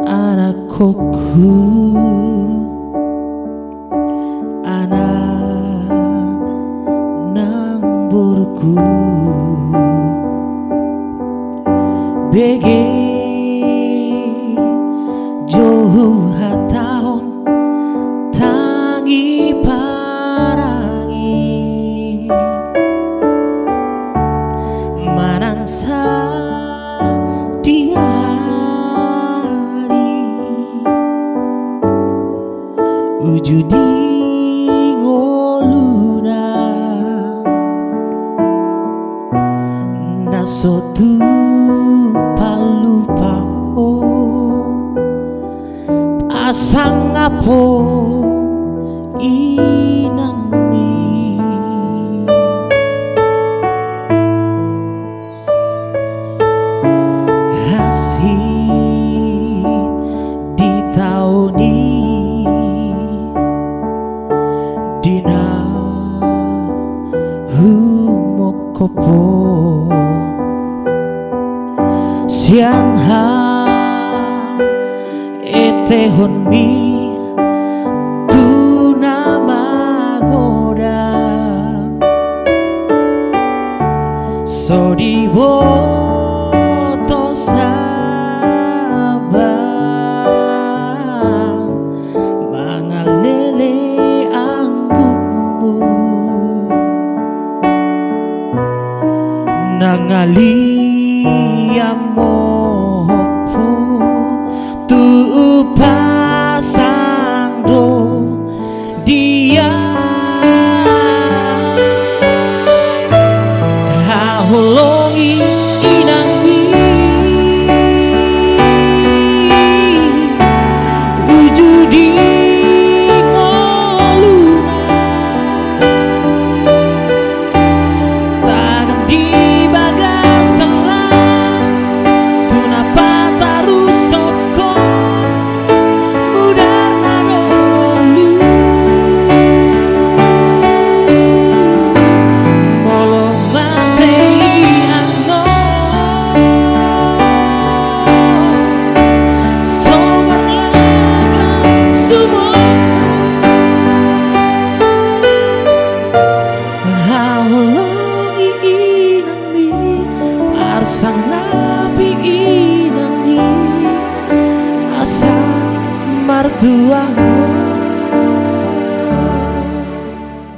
Anak koko, anak nang burku, bege jauh tahun tangi parangi manansa ujudi ngoluna nasotu palupaho pasang apo inangmi hasih ditauni dina humokopo sianha etehonmi tuna magoda sodibo tosabang mangalele nangali amopo tu pasang do dia haholongi inangmi ujudi sang nabi inangmi asa martuaho